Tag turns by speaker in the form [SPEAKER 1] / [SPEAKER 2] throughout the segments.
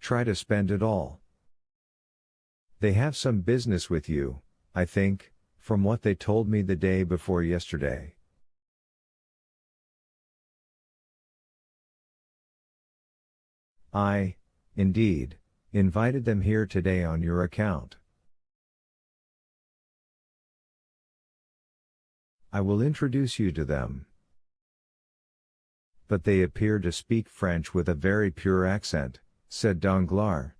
[SPEAKER 1] Try to spend it all. They have some business with you, I think, from what they told me the day before yesterday. I, indeed, invited them here today on your account. I will introduce you to them. But they appear to speak French with a very pure accent, said Danglars.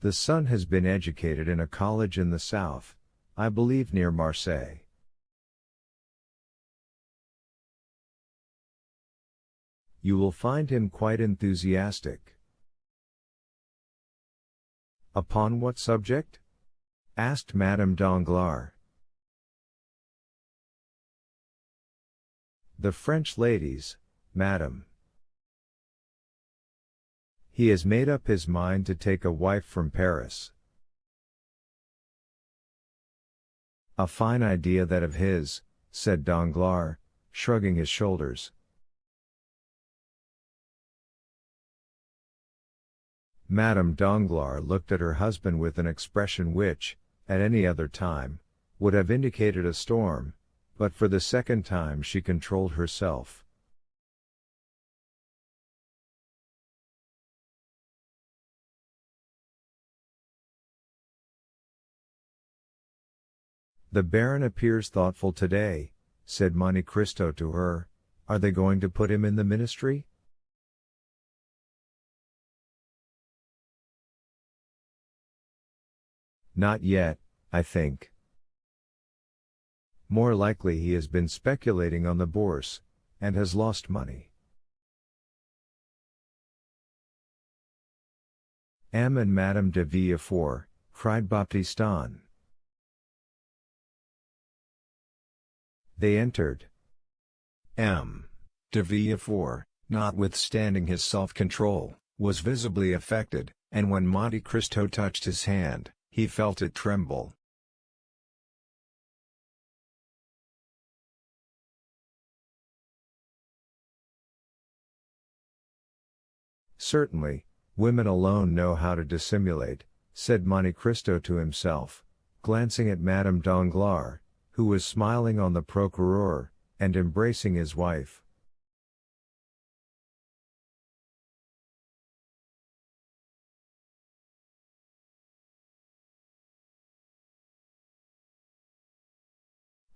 [SPEAKER 1] The son has been educated in a college in the south, I believe near Marseille. You will find him quite enthusiastic. Upon what subject? Asked Madame Danglars. The French ladies, madame. He has made up his mind to take a wife from Paris. A fine idea that of his, said Danglars, shrugging his shoulders. Madame Danglars looked at her husband with an expression which, at any other time, would have indicated a storm, but for the second time she controlled herself. The Baron appears thoughtful today, said Monte Cristo to her. Are they going to put him in the ministry? Not yet, I think. More likely he has been speculating on the bourse, and has lost money. M. and Madame de Villefort, cried Baptistin. They entered. M. de Villefort, notwithstanding his self-control, was visibly affected, and when Monte Cristo touched his hand, he felt it tremble. Certainly, women alone know how to dissimulate, said Monte Cristo to himself, glancing at Madame Danglars, who was smiling on the procureur, and embracing his wife.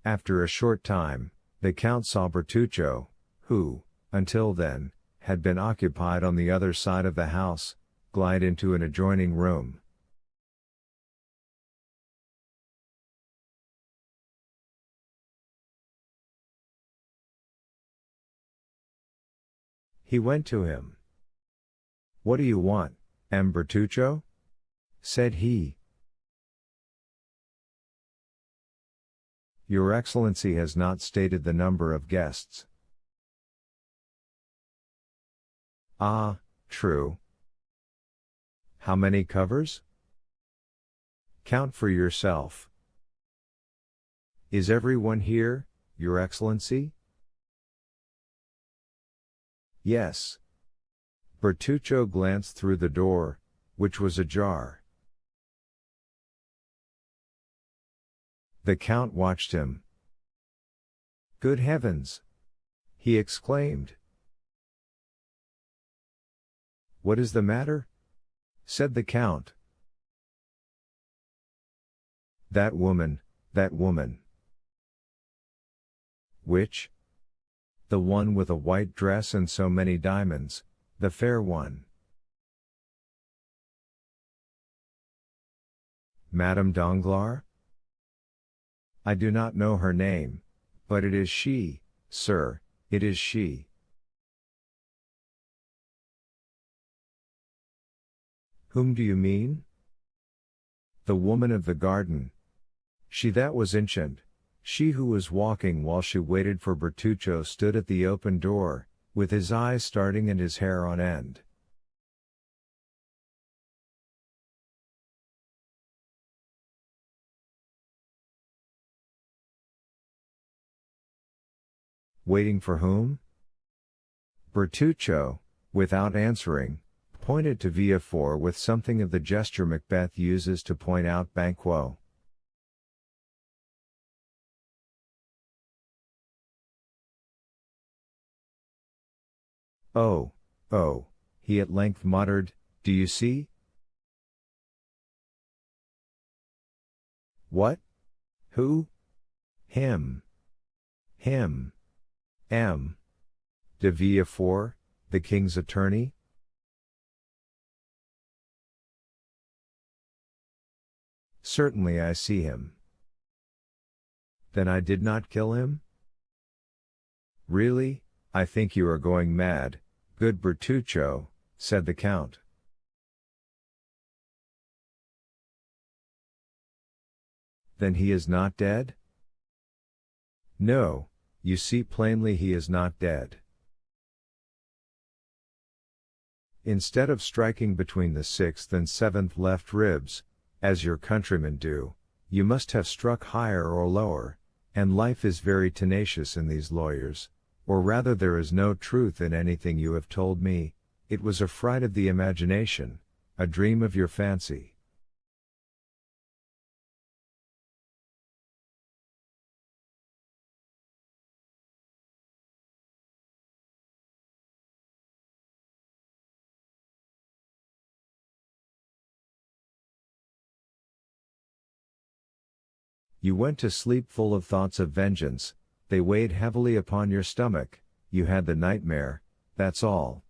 [SPEAKER 1] After a short time, the Count saw Bertuccio, who, until then, had been occupied on the other side of the house, glide into an adjoining room. He went to him. "What do you want, M. Bertuccio?" said he. "Your Excellency has not stated the number of guests." "Ah, true. How many covers?" "Count for yourself." "Is everyone here, Your Excellency?" "Yes." Bertuccio glanced through the door, which was ajar. The Count watched him. "Good heavens!" he exclaimed. "What is the matter?" said the Count. That woman, that woman." "Which?" "The one with a white dress and so many diamonds, the fair one." "Madame Danglars?" "I do not know her name, but it is she, sir, it is she." "Whom do you mean?" "The woman of the garden. She that was ancient, she who was walking while she waited for Bertuccio stood at the open door, with his eyes starting and his hair on end." "Waiting for whom?" Bertuccio, without answering, pointed to Villefort with something of the gesture Macbeth uses to point out Banquo. Oh, oh, he at length muttered, do you see? What? Who? Him. Him. M. De Villefort, the king's attorney? Certainly I see him. Then I did not kill him? Really, I think you are going mad, good Bertuccio, said the count. Then he is not dead? No, you see plainly he is not dead. Instead of striking between the sixth and seventh left ribs, as your countrymen do, you must have struck higher or lower, and life is very tenacious in these lawyers, or rather there is no truth in anything you have told me, it was a fright of the imagination, a dream of your fancy. You went to sleep full of thoughts of vengeance, they weighed heavily upon your stomach, you had the nightmare, that's all.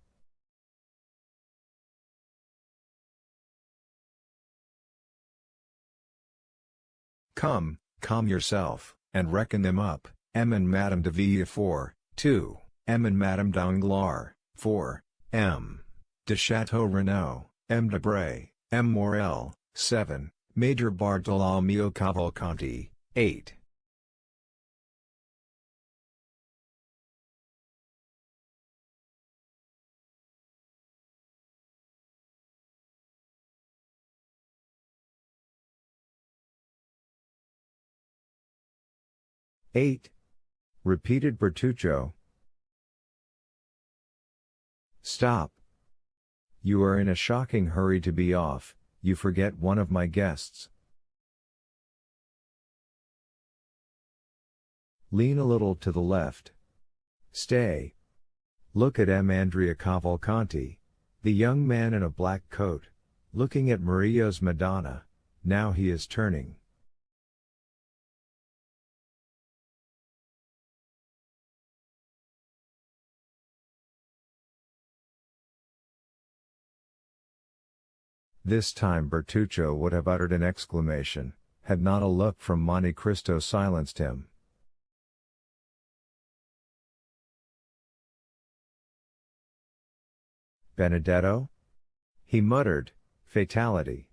[SPEAKER 1] Come, calm yourself, and reckon them up, M. and Madame de Villefort, 2, M. and Madame Danglars, 4, M. de Chateau Renaud, M. de Bray, M. Morel, 7, Major Bartolomeo Cavalcanti, 8. "8?" repeated Bertuccio. Stop. You are in a shocking hurry to be off, you forget one of my guests. Lean a little to the left. Stay. Look at M. Andrea Cavalcanti, the young man in a black coat, looking at Murillo's Madonna, now he is turning. This time Bertuccio would have uttered an exclamation, had not a look from Monte Cristo silenced him. Benedetto? He muttered, fatality.